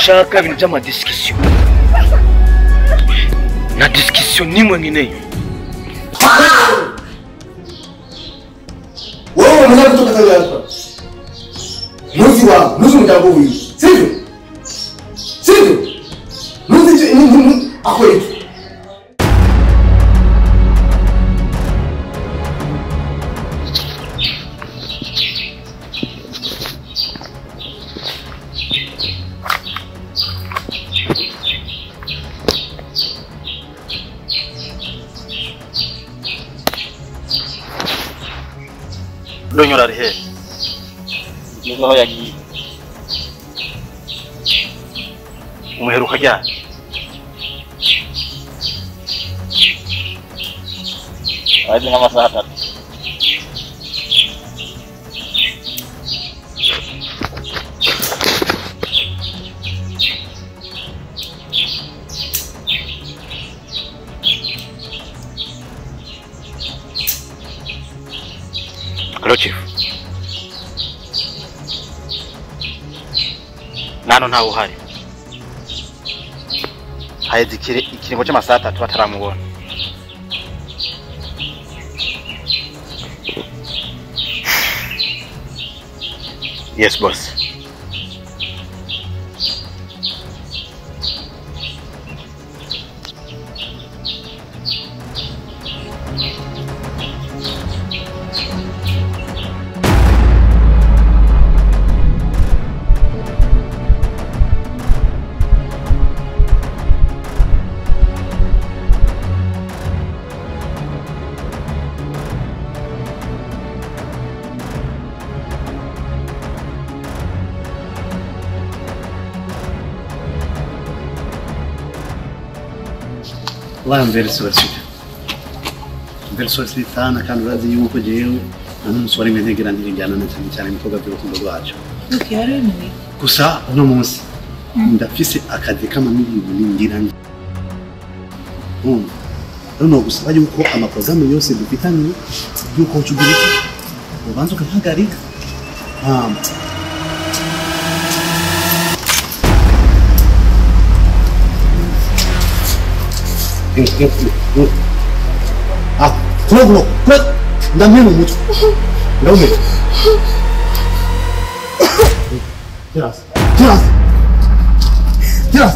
sinshaka ibintu by'ama discussion. Na discussion nimwe nkeneyo. Wewe unataka kutoka kazi hapa. Nuzi wa, nuzi mtambo huyu. Sivyo? Sivyo? Nuzi ni akweli. Donyora rihe. Niho yagiye. Umuheruka ryari? Aje nk'amasaha 3. Hello, Chief. Nano ntawe uhari. Haizi ikiringo cy'amasaha 3 bataramubona. Yes, boss. والله I'm very sorry. Very sorry sana kandi urazi yuko jewe namusore mwenegera ndigana cyane mikoga by'urukundo rwacu. Okay, aremwe. Gusa uno munsi ndafise akazi kama miliyoni ndiranye. Uno gusaba yuko amaprogramme yose dufitanye yuko cyugirika. Ubanza ukahagarika. Trogo, dá-me muito. Não me. Tiras. Tchau.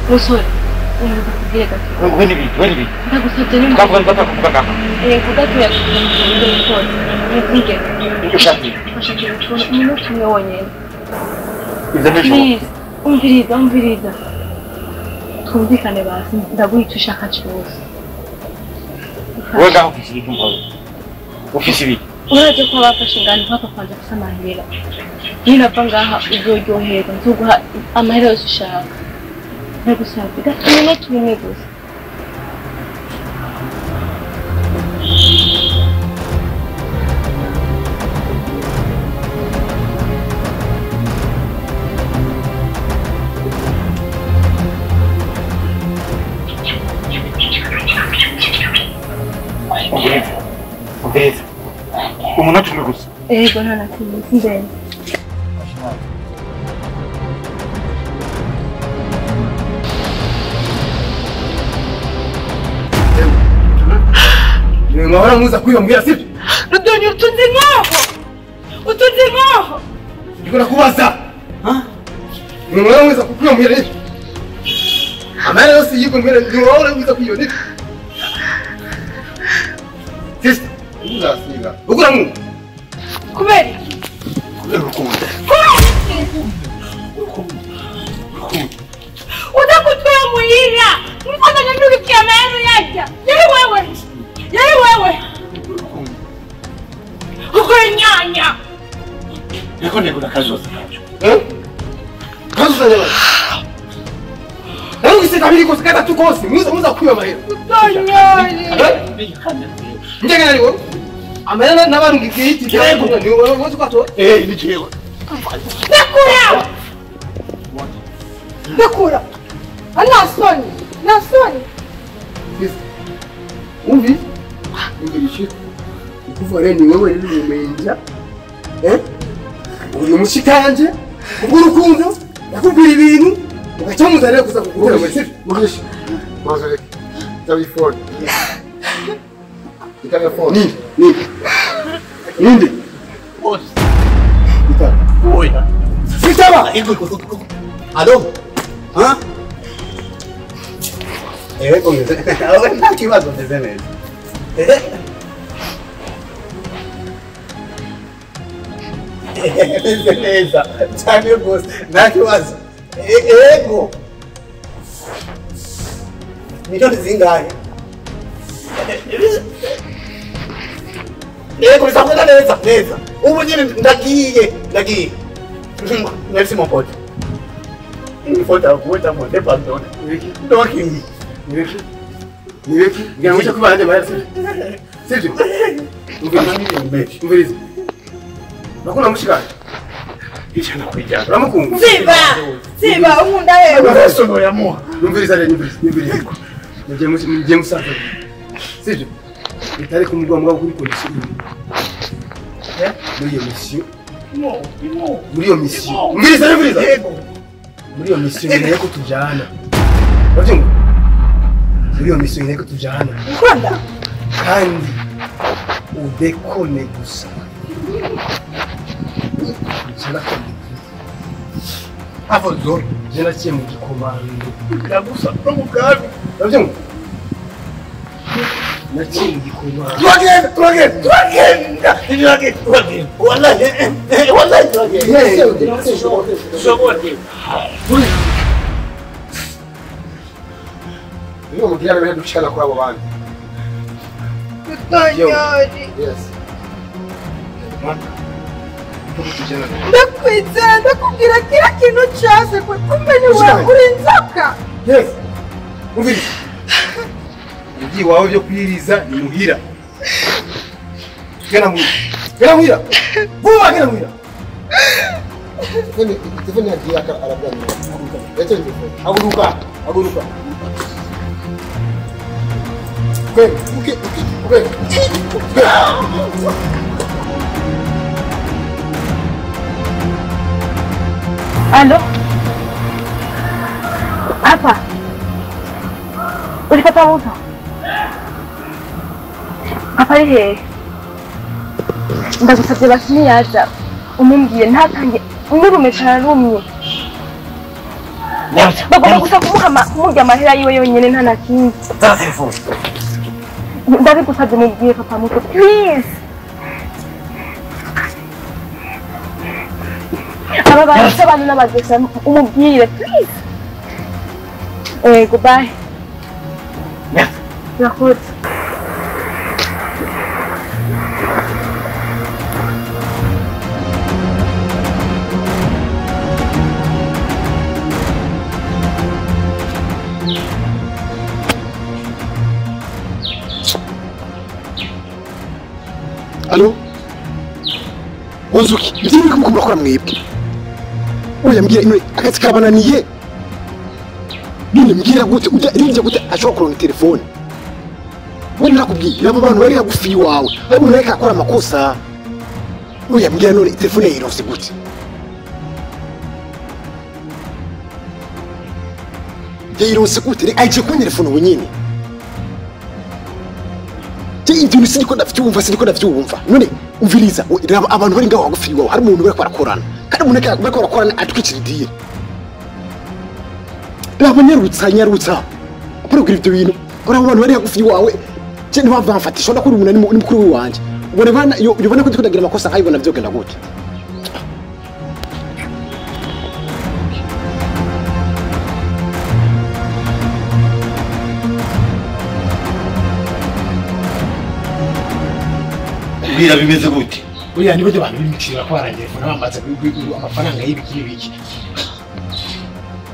Professor, Vem. tá gostando de Kamu kan kuvuga kaka. Kuda tu ya telefone. Nipige. Nikushati. Fasha telefone. Minuto umwe wonyene. Please, umviriza. Twumvikane basi ndaguha icyo ushaka cyose. Wewe ngaho ufise ikumva. Ufise ibi. Uraje ko bafashe ingani papa kwanje kusamahera. Ninava ngaha uzoryoherwa nzuguha amahera yose ushaka. Nagusabye minuto umwe gusa. Beleza. Umunota umwe gusa. Ego ntana kimwe. Ngahora muza kwiyambira sibyo? Rudonyo utunze nkaho. Ndikora kubaza. Ngahora muza kwiyambira. Amara yose yiko mbere ngahora muza kwiyambira. Sister, uzasiga. Ukura mu. Kubera urukundo. Udakutwera muhira. Mfana ndugu kiamano yajya. Yari wewe. Ukwenyanya. Niko nekuna kazoza. Kazoza nyawa. Nangise kabiri ko sikata tukosi. Muza kwiba mahera. Tonyani. Njye ngari wo. Amena nabantu ngikiti cyangwa ni wowe ukato. Ni jewe. Nakura. Nasoni. Umvi? Ingirishi. Ukuvore ni wewe rero umenja. Uyu mushikanje uburukundo yakubwira ibintu ugacamuzana kuza kugura muri Mugisha. Mazore. Tabi phone. Itaga phone. Nindi. Boss. Ita. Oya. Sitaba. Ado. Ha? Kongeze. Ahora nta kibazo ndeze neza. Neza. Cyane boss. Nta kibazo. Ego. Milioni zingahe? Ego bisamuna neza. Ubu nyine ndagiye. Merci mon pote. Il faut t'avouer mon pardon. Donc Nibeki, ngiyamusha kubanje bayasi. Sivyo? Umviriza. Nakuna mushikanje. Ichana kwijana. Ramukungu. Siba umunda yewe. Sono ya mo. Umviriza nibiriza. Ngiye musaka. Sivyo? Itari kumugwa kuri polisi. Muri iyo mission. Muri iyo mission. Umviriza. Muri iyo mission ngiye ko tujana. Bavyumva? Muri iyo mission ngiye ko tujana. Kwanda? Kandi udekone gusa. Avozo, jena ciye mu gikomando. Ndagusa no mu bwami. Bavyumva? Naciye mu gikomando. Turagenda. Wallahi turagenda. Niyo mugira bebe ducana kuri abo bandi. Yes. Ndakwizera ndakubwira kila kintu cyose kumenye uri inzoka. Yes. Umvira. Ugiye wawe byo kwiriza ni muhira. Gena muhira. Vuba gena muhira. Telefone yagiye arabwana. Yacho telefone. Aguruka. Okay. Allo? Apa? Ulipata moto? Apa hehe? Ndagusabye basini yaja. Umumbwiye ntatange umurume cyarumye. Bagomba gusa kumurya amahera yiwe yonyine nta nakindi. Ta telefone. Ndabigusabye mubwiye papa muto please. Aba bantu abantu n'abagesa umubwire please. Goodbye. Merci. Yakoze. Allo? Onzuki, ndiri kumukura kora mwebwe. Oya mbwira ino akazi kabananiye. None mbwira gute ujya gute ashobora kuronka telefone. Wenda nakubwiye abo bantu bari hagufi wawe. Abo nareka akora amakosa. Oya mbwira none telefone yirose gute. Yirose gute aje ku telefone wenyine. Ibintu siniko ndavyumva none umviriza abantu bari ngaho hagufi wawe hari umuntu bari kwarakorana kandi umuntu bari kwarakorana atwikira idiye nyarutsa kugira ibyo bintu ora abantu bari hagufi wawe je ntibamfatisha ndakuri umuntu ni mukuru wanje ubona ko ndagira amakosa nkayibona byogenda gute Bira bimeze gute? Oya nibo abantu bimukira kwarangiye fona bamaze kwigura amafaranga y'ibiki.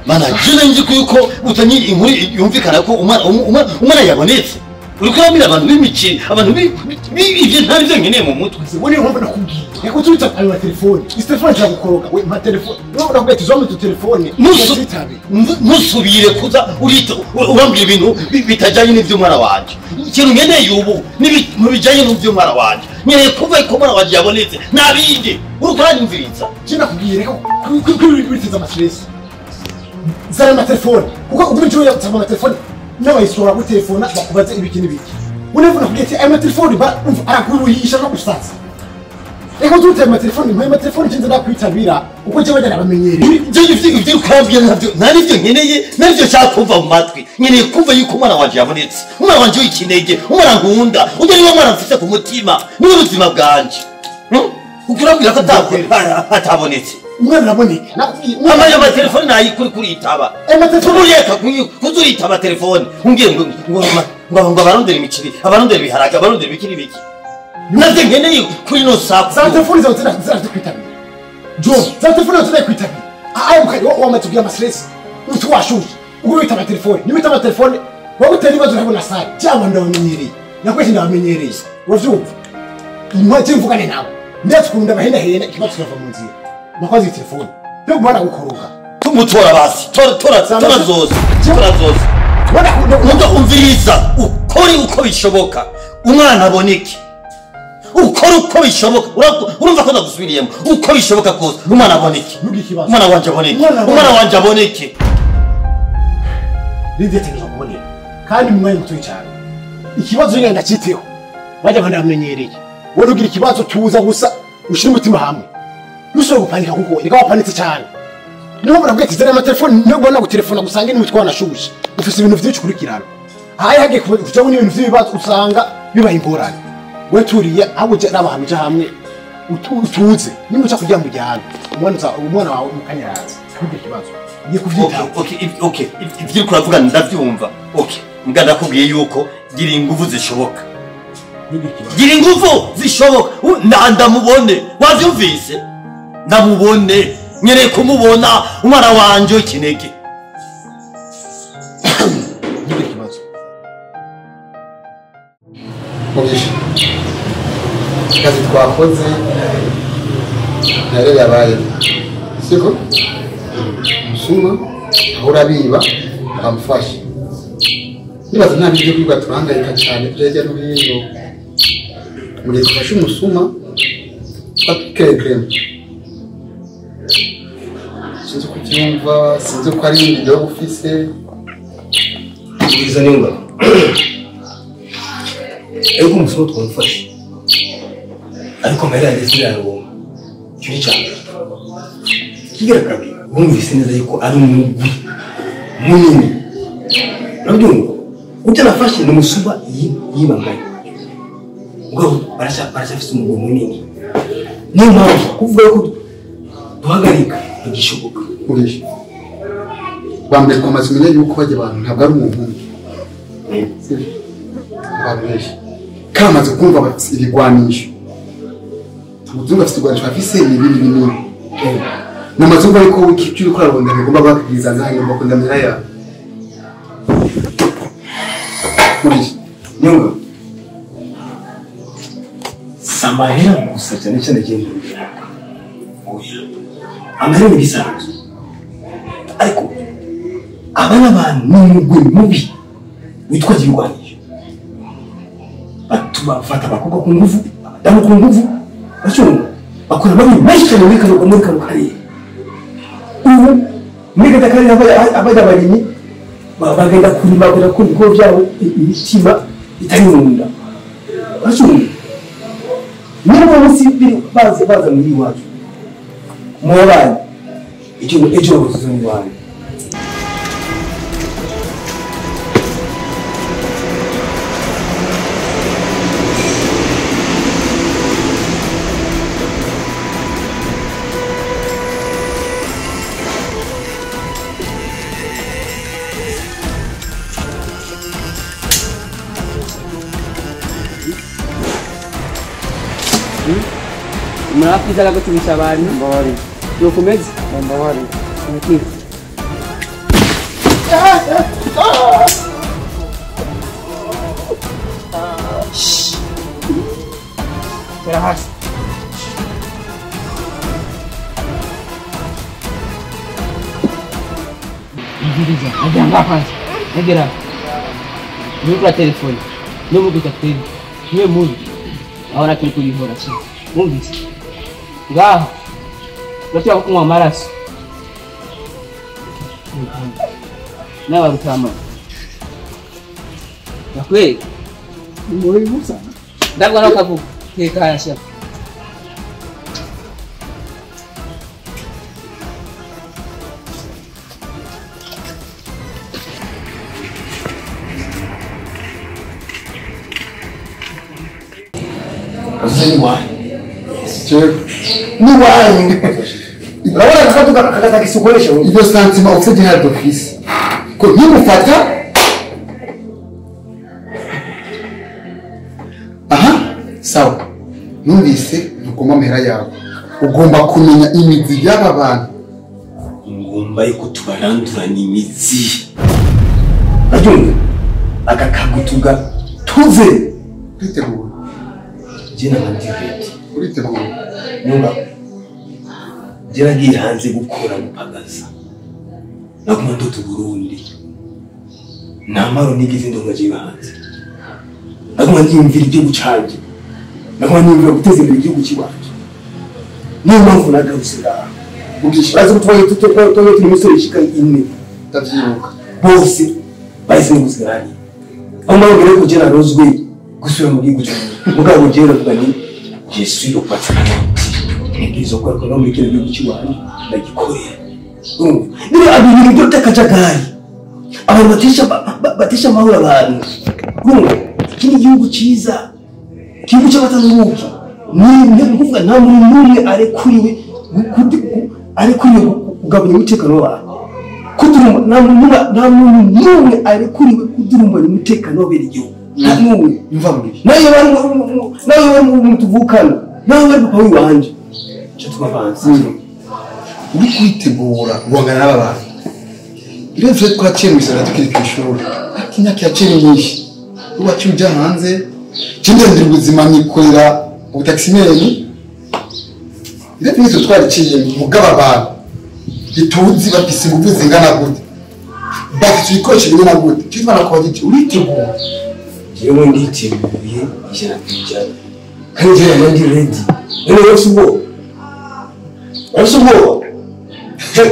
Mana jina nzi kuko utanyi inkuri yumvikana ko umwana yabonetse. Uri kuramira abantu b'imikiri, abantu b'ivyo ntari byo nkeneye mu mutwe. Ubone nko nakubwiye. reka tubita ayo telefone isi telefone cyagukoroka we ma telefone no nakubwiye tuzome tu telefone nusubire kuza urita urambira ibintu bitajanye n'ivyo mwana wanje ikintu nkeneye ubu mu bijanye n'ivyo mwana wanje nkeneye kuva ko mwana wanje yabonetse nabindi urukuranyumviriza kina kubwiye reka kwitiza amastress zana ma telefone kuko ubwo cyo yatsa ma telefone n'abayisora ku telefone bakubaza ibiki n'ibiki unevuna kugeti ayo ma telefone ba arakuruhisha no gusatsa reka tubita ayo ma telefone ma telefone kinze ndakwitabira uko cyo bajya bamenyereye ibyo ukwambye navyo narivyo nkeneye narivyo cyakumva mu matwi nkeneye kumva yuko mwana wanje yabonetse umwana wanje w'ikinege umwana nkunda ujye niwe mwana mfite ku mutima niwe ubuzima bwanje ukirabwira ko atabonetse umwana naboneke amanya ama telefone nayikuri kuritaba tureka kuzuritaba telefone ungiye ngo abarondera imiciri abarondera ibiharage abarondera ibikiri biki navyo nkeneye kuri no saku za telefone zawe zidakwitabira jo za telefone zidakwitabira ayo ukari wamatubwira amastress utwashuje ubwo wita ama telefone ni wita ama telefone wagutera ibibazo nabona sare cyangwa ndabamenyereye nakwese ndabamenyereye wavyumva imwe cyimvugane nawe ndetse bahenda henda ikibazo cyava mu nzira nakwazi telefone byo mwana gukoroka tumutora basi tora zose wanda umviriza ukori uko bishoboka umwana aboneke ukora uko bishoboka urumva ko ndagusubiriyemo uko bishoboka kose umwana aboneke umwana wanje aboneke ridetega kuboneka kandi mu mwanya muto cyane ikibazo nyine ndakiteho bajya bandamenyereye wowe ugira ikibazo tuza gusa ushira umutima hamwe nusoro gupanika kuko reka wapanitse cyane niho barabwete zera ama telefone no bona gutelefona gusanga ni mutwana shushe ufise ibintu byinshi kurikirana haye hage kuja muri ibintu by'ibibazo usanga bibaye ingorane we turiye abo je n'abantu hamwe utuze nimuca kujya mu gihano umwana wawe mukanyaraza kubye kibazo ngiye kuvyita okay ibyo kuravuga ndavyumva okay mbwa ndakubwiye yuko gira ingufu zishoboka gira ingufu zishoboka ndamubone wavyumvise ndamubone nyereye kumubona umwana wanje w'ikinege ngiye kibazo Mugisha kazi twakoze nare yabaye siko musuma ahora biba amfasha nibaza nta byo kwiga turangayika cyane turejya no hino muri twashe umusuma pakekrem sinzi kubyumva sinzi ko ari ibyo ufise izo nyumba ariko umusoro twamufashe ariko mbere yageze yarwo cyo cyane kigira kabiri wumvise neza yuko ari umugwi munini nabyumva utanafashe ni musuba yibanganye ubwo barashafise umugwi munini niyo mpamvu kuvuga ko duhagarika igishoboka Mugisha bambere kwamaze kumenya yuko bajya abantu ntabwo ari umuntu babeje kamaze kumva bati ibigwanisho tuzumva sigwanisho afise ibindi binini namaze kumva yuko wikicuri kora ronda ngomba bakwiza zange ngomba kundamira ya Mugisha nyunga samahera gusa cyane cyane genda oya amahera ni bisanzwe ariko abana abantu n'umugwi mubi witwa ibigwanisho batubafata abakobwa ku nguvu abadamu ku nguvu bacunga bakora mabi menshi cyane muri kano karere ubu muri kano karere abajya barimyi bagenda kurima bagenda ku bigo byabo imitima itari mu nda bacunga niba munsi baza muri iwacu mu bana ejo bazuza mu bana murafiza gutumisha abantu mbawari yokomeze mbawari niki Umviriza, najya ngapanze. Negera. Nubura telefone. Numuguta twebwe. Niwe mubi. Ahora turi kubihora se. Mwumvise. Ngaho. Urashaka kunywa amaraso. Nawe rutama. Nakwe. Muri musa. Ndabwo nakavuga. Teka yasha. Ni wine. Ni wine. Urabona kakata kisukoresha iyo santima ufite hard office. Ko nimufata aha sawa. Numvise ntugomba amahera yawe. Ugomba kumenya imizi y'aba bantu. Ngomba yuko tubarandurana imizi. Ajunga akakagutuga tuze Uritegura. jina mandireti Uritegura. nyumba jiragiye hanze gukora gupagaza nakuma ndoto Burundi namaro nigize ndonga jiba hanze nakuma ndiyumvira ibyo gucanje nakuma ndiyumvira guteza imbere igihugu kiwacu niyo mpamvu nagarusira Mugisha bazi gutwaye turi musore shika ine Tavyiruka. bose bahise n'ubuzirani aho mbabwira ko jena rozwe gusubira mu gihugu cyawe mugabo jena vuga ni je suis le patron ngizo kwa ko mu gihugu cy'iwanyu ndagikorera niba abintu byo takajagari abantu batisha amahoro abantu kini gihugu cyiza kibu cy'abatanuki ni kuvuga nta muntu n'umwe arekuriwe kugabanya umutekano w'abantu kudurumba nta muntu n'umwe arekuriwe kudurumba umutekano w'abera igihugu nta n'umwe Yumva muri. nawe bari mu tuvukana nawe bari papa w'iwanje cyo tubavanze Uri kwitegura guhangana n'aba bantu. Iyo tuje twaraciye mu isara tukiri ku ishuri. Imyaka yaciye myinshi. Ubaciye ujya hanze. Kindendera ubuzima nikorera ubutaximeni. Iyo tuje twariciye mu bw'abantu. Ituzi bafise ingufu zingana gute. Bafise ibikoresho bingana gute. Cyo twana ko bagiti uritegura. yewe nditeguye ijana ku ijana kandi jena mandi ready none yose ubwo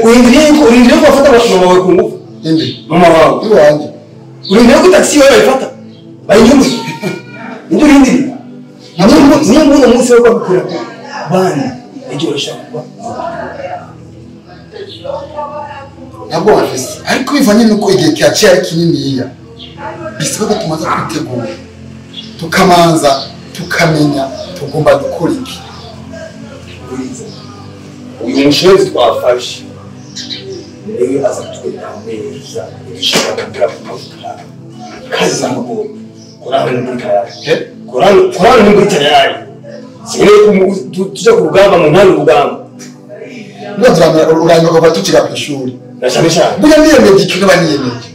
urindiriye ko bafata abashoma bawe ku ngufu Ende. mama wawe Iwanjye. urindiriye ko taxi yawe bayifata bayinyumbuye ibyo urindiriye niyo mbona umunsi wo kwabikora bana ejo urashaka kuba Ntabwo wafise. Ariko bivanye nuko igihe cyaciye ari kininiya. Bisaba ko tumaze kwitegura. Tukamanza, tukamenya tugomba gukora iki. uyu mushenzi twafashe niwe aza kutwereka neza igishaka kugira ku mavuta kazi ngo kurana muri kayari kurana muri tayari sine tujya ku rugamba mu ntara rugamba Uranyuka kuva tukira ku ishuri. nashaka cyane Burya niyemeje ikintu baniyemeje.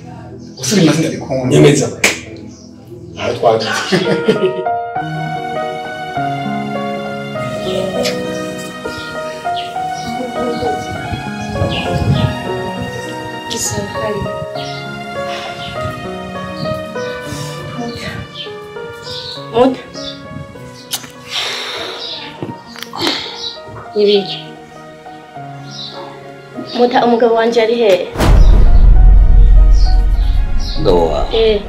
Usuri mazina bikunda. nyemeza aha twagiye Muta. Ibiki. Muta umugabo wanje ari he? Umugabo wawe.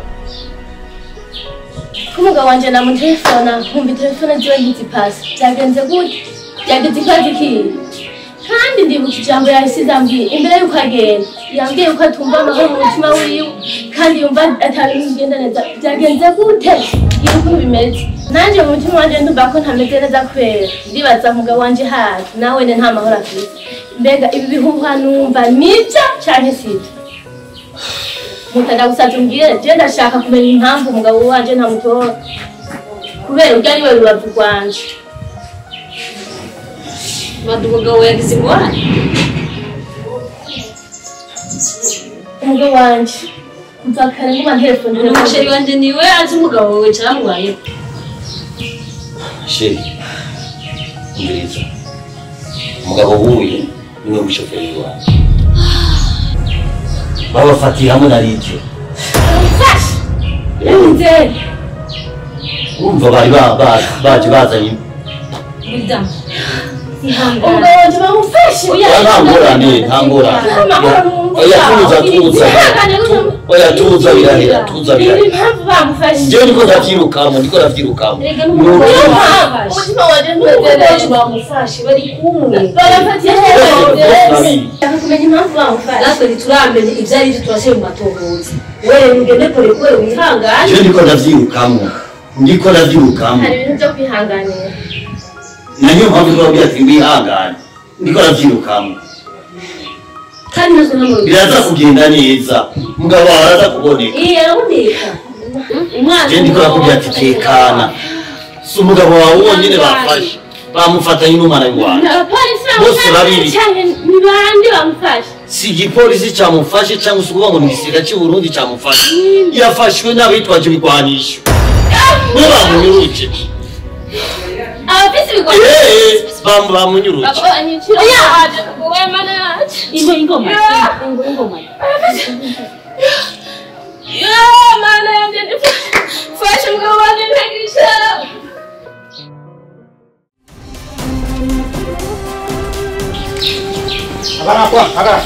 Umugabo wanje namutelefona, nkumva telefone ziwe ntizipasi. Byagenze gute? Byagenze ikazi ki? Kandi ndibuka ijambo yahise ambwiye imbere y'uko agenda. Yambwiye ko atumva amahoro mu mutima wiwe kandi yumva atari bigenda neza. Byagenze gute? Yuko bimeze. Nanje mu mutima wanje ndumva ko ntameze neza kwera. Ndibaza umugabo wanje hafi nawe nta mahoro afite. Mbega ibi bihuha numva nibyo cyane sibyo. Mutada gusaza umbwire je ndashaka kumenya impamvu umugabo wanje ntamutora. Kubera ubwo ari we rubavu rwanje. Umugabo yagize ingorane Umugabo wanje nzakare nguma telefone umusheri wanje niwe azi umugabo wawe cyangwaye Sheri. Umviriza. Umugabo wuyu niwe mushoferi wawe. babafatiye hamwe na rije umva bari baje bazanye oya tuza birahera njyewe niko ndavyirukamo natwe ntituramenya ibyo ari byo turashyira mu matohoza wewe ngende kure kure wihangane njyewe niko ndavyirukamo hari ibintu byo kwihanganira nayo mpamvu ndababwira ati wihangane niko ndavyirukamo kandi nazo namwe biraza kugenda neza mugabo wawe araza kuboneka araboneka umwana njyewe niko ndakubwira ati tekana si umugabo wawe wonyine bafashe bamufatanye n'umwana w'iwanjye bose babiri ni bande bamufashe si igipolisi cyamufashe cyangwa se ukuvuga ngo ni igisirikare cy'u Burundi cyamufashe yafashwe n'abitwaje ibigwanisho nibo bamunyuruje abafise ibigwanisho bamunyuruje ingoma mana yanjye ndifashe umugabo wanjye ntagisha Agora.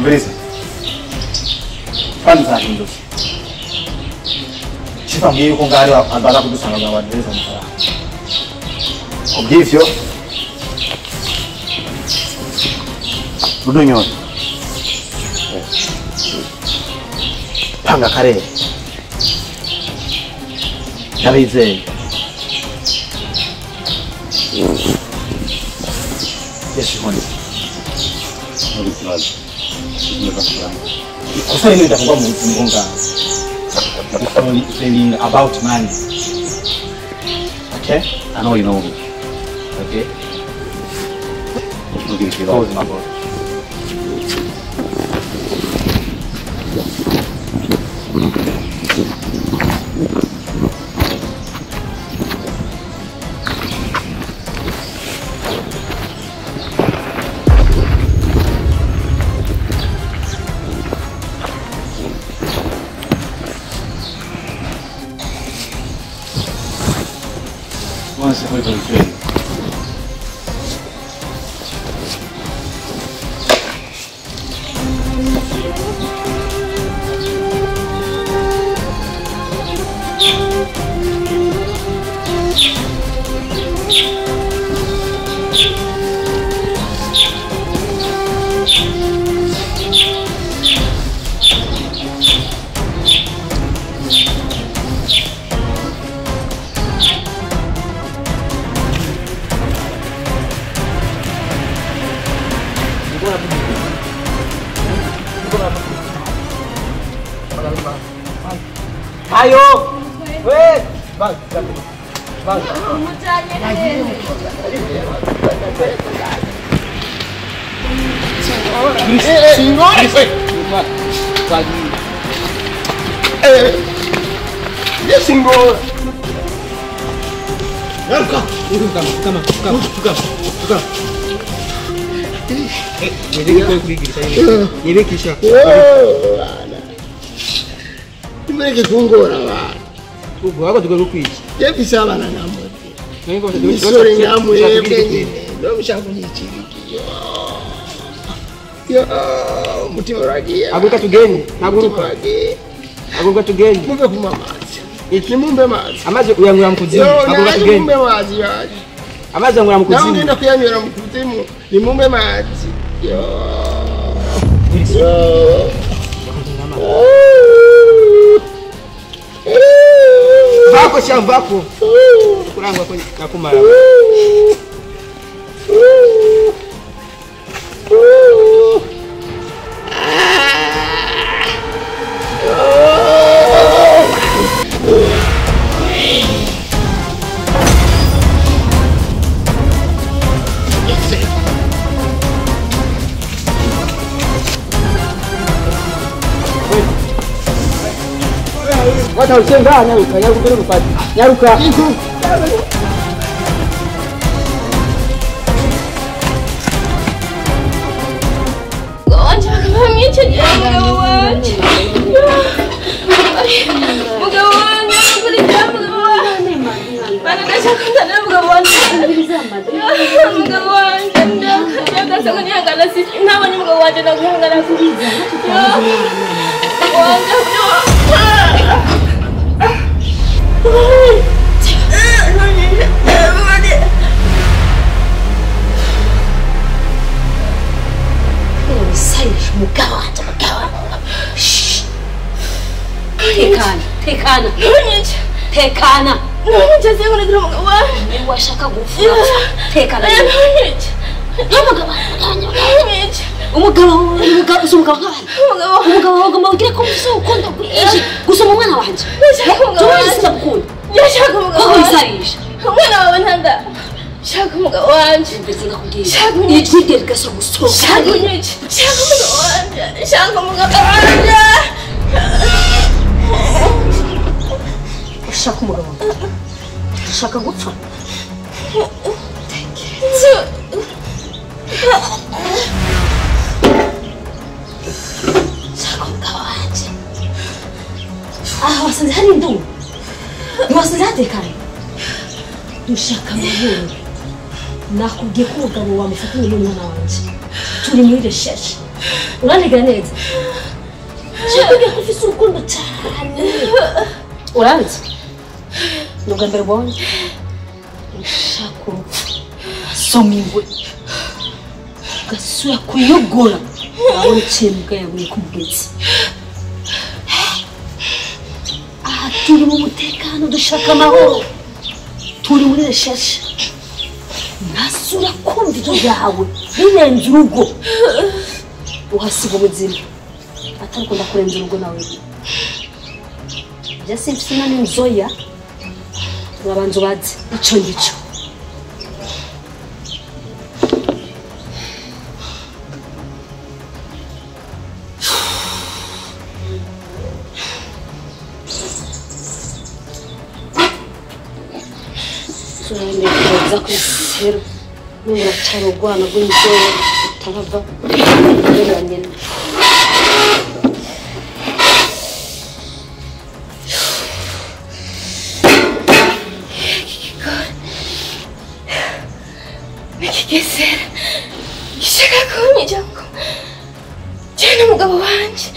Beleza. Quando está indo? Chifa ngiye uko ngari andara kudusanga abantu beza mukara. Ubwivyo. Budunyo. Panga kare. Nabizeye. Yesu mwani. Ikosa hili litakuwa mgonga. Feeling about money. Okay? I know you know me. Okay? Close my door. Once we go to ayo, wait, bang, bang, Mereka kungora bana. Wako tukarukwiki. Yepi sabana namote. Misore ngamu yebwe. Ndo bishakunyikiriki. Yo, mutima ragia. Aguka tugeni, naguruka. Aguka tugeni. Mumbe kuma mazi. Iki mumbe mazi. Amaze kuyanyura mkuzimu. Aguka tugeni. Mumbe mazi yaje. Amaze ngura mkuzimu. Na ngenda kuyanyura mkuzimu. Ni mumbe mazi. Yo. Vako shambako. Kurangwa kwenye nakumara. fata usenga nyaruka nyaruka nyaruka nyaruka wanje bakamwica mugabo wanje mugabo wanje kuri mugabo wanje bana ndashaka kundana mugabo wanje mugabo wanje ndakasa kunyangana sisi ntabonye mugabo wanje ndaguhangana sisi Tekana. Nonyica sinkurekera umugabo wanje. Niba washaka gufura tekana. Nonyica. Umugabo nonyica. Umugabo ugomba kugira ko ukunda kwishi gusoma umwana wanje. Yashaka umugabo wanje. Wisarisha. Umwana wawe ntanda. Shaka umugabo wanje. Shaka ijwi rigasa gusohoka. Shaka unyica. Shaka umugabo wanje. Shaka umugabo wanje. Ushaka umugabo. Ushaka gupfa. Shaka umugabo wanje. Wasanze hari indu. Wasanze hatekanye. Dushaka amahoro. Nakubwiye ko umugabo wamufatanye n'umwana wanje. Turi muri recherche. Uraniga neza. Shaka ko ufise urukundo cyane. Uranzi? Nubwa mbere ubonye ushaka urupfu asoma ingwe ugasubira kuyogora urabona ikimbwa yabuye ku mugezi. Aha turi mu mutekano dushaka amahoro turi muri recherche ntasubira kumva ibyo byawe birenze urugo uhasiga ubuzima atari ukunda kurenza urugo nawe Jasimfisina n'inzoya Wabanza bazi ico ngico. Sone kuza kwisero nura cyaro gwana gw'inzoya tarava yeranyene. Nikigezera gishaka kunyica ngo cyane umugabo wanje